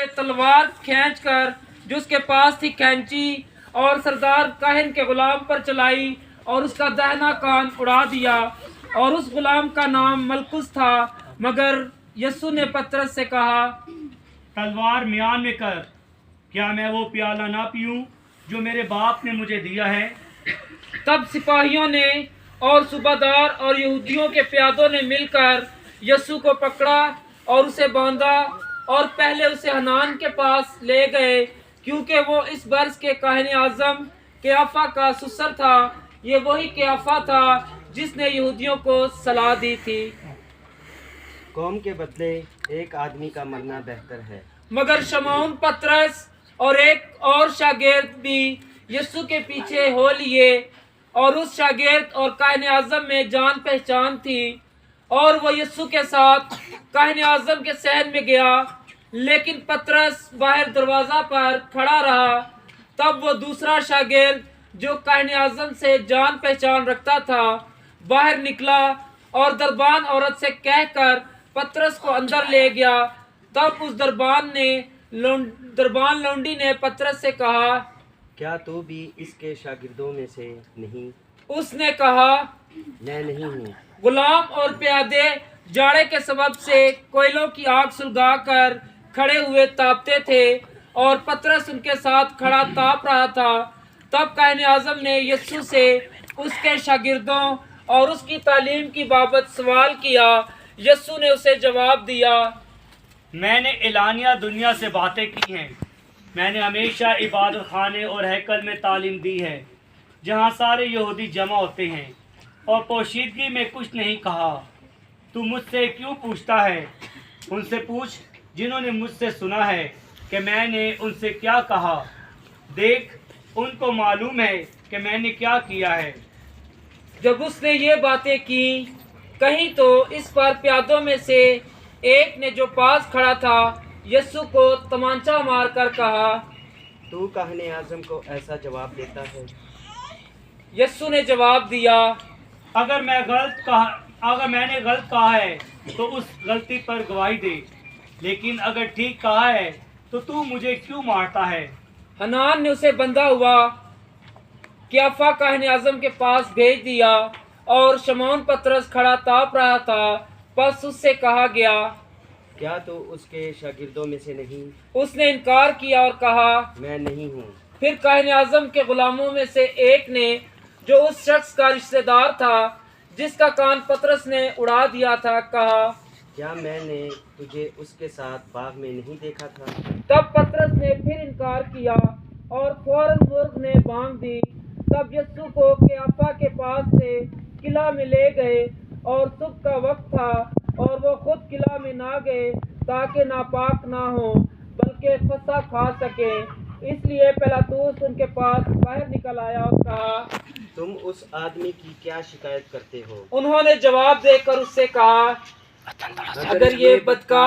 کہ تلوار کھینچ کر جو اس کے پاس تھی کھینچی اور سردار کاہن کے غلام پر چلائی اور اس کا دہنا کان اڑا دیا، اور اس غلام کا نام ملکوس تھا۔ مگر یسوع نے پترس سے کہا، تلوار میان میں کر، کیا میں وہ پیالہ نہ پیوں جو میرے باپ نے مجھے دیا ہے؟ تب سپاہیوں نے اور صوبیدار اور یہودیوں کے پیادوں نے مل کر یسوع کو پکڑا اور اسے باندھا، اور پہلے اسے حنان کے پاس لے گئے، کیونکہ وہ اس برس کے کاہن اعظم قیافہ کا سسر تھا۔ یہ وہی قیافہ تھا جس نے یہودیوں کو صلاح دی تھی۔ قوم کے بدلے ایک آدمی کا مرنا بہتر ہے۔ مگر شمعون پترس اور ایک اور شاگرد بھی یسوع کے پیچھے ہو لیے، اور اس شاگرد اور کاہن اعظم میں جان پہچان تھی، اور وہ یسوع کے ساتھ کاہن اعظم کے صحن میں گیا، لیکن پترس باہر دروازہ پر کھڑا رہا۔ تب وہ دوسرا شاگرد جو کاہن اعظم سے جان پہچان رکھتا تھا باہر نکلا اور دربان عورت سے کہہ کر پترس کو اندر لے گیا۔ تب اس دربان لونڈی نے پترس سے کہا، کیا تو بھی اس کے شاگردوں میں سے نہیں؟ اس نے کہا، میں نہیں ہوں۔ غلام اور پیادے جاڑے کے سبب سے کوئلوں کی آگ سلگا کر کھڑے ہوئے تاپتے تھے، اور پترس ان کے ساتھ کھڑا تاپ رہا تھا۔ تب کاہن اعظم نے یسوع سے اس کے شاگردوں اور اس کی تعلیم کی بابت سوال کیا۔ یسوع نے اسے جواب دیا، میں نے اعلانیہ دنیا سے باتیں کی ہیں۔ میں نے ہمیشہ عبادت خانے اور ہیکل میں تعلیم دی ہے، جہاں سارے یہودی جمع ہوتے ہیں، اور پوشیدگی میں کچھ نہیں کہا۔ تو مجھ سے کیوں پوچھتا ہے؟ ان سے پوچھ جنہوں نے مجھ سے سنا ہے کہ میں نے ان سے کیا کہا۔ دیکھ، ان کو معلوم ہے کہ میں نے کیا کیا ہے۔ جب اس نے یہ باتیں کی کہیں تو اس پر پیادوں میں سے ایک نے جو پاس کھڑا تھا یسوع کو تمانچہ مار کر کہا، تو کاہن اعظم کو ایسا جواب دیتا ہے؟ یسوع نے جواب دیا، اگر میں نے غلط کہا ہے تو اس غلطی پر گواہی دے، لیکن اگر ٹھیک کہا ہے تو مجھے کیوں مارتا ہے؟ حنان نے اسے بندھا ہوا قیافہ کاہن اعظم کے پاس بھیج دیا، اور شمعون پترس کھڑا تاپ رہا تھا۔ پس اس سے کہا گیا، کیا تو اس کے شاگردوں میں سے نہیں؟ اس نے انکار کیا اور کہا، میں نہیں ہوں۔ پھر کاہن اعظم کے غلاموں میں سے ایک نے جو اس شخص کا رشتہ دار تھا جس کا کان پترس نے اڑا دیا تھا کہا، کیا میں نے تجھے اس کے ساتھ باغ میں نہیں دیکھا تھا؟ تب پترس نے پھر انکار کیا، اور فوراً مرغ نے بانگ دی۔ تب یسوع کو قیافہ کے پاس سے قلعہ میں لے گئے، اور صبح کا وقت تھا، اور وہ خود قلعہ میں نہ گئے تاکہ ناپاک نہ ہوں بلکہ فسح کھا سکیں۔ اس لیے پیلاطس ان کے پاس باہر نکل آیا اور کہا، تم اس آدمی کی کیا شکایت کرتے ہو؟ انہوں نے جواب دے کر اس سے کہا، اگر یہ بدکار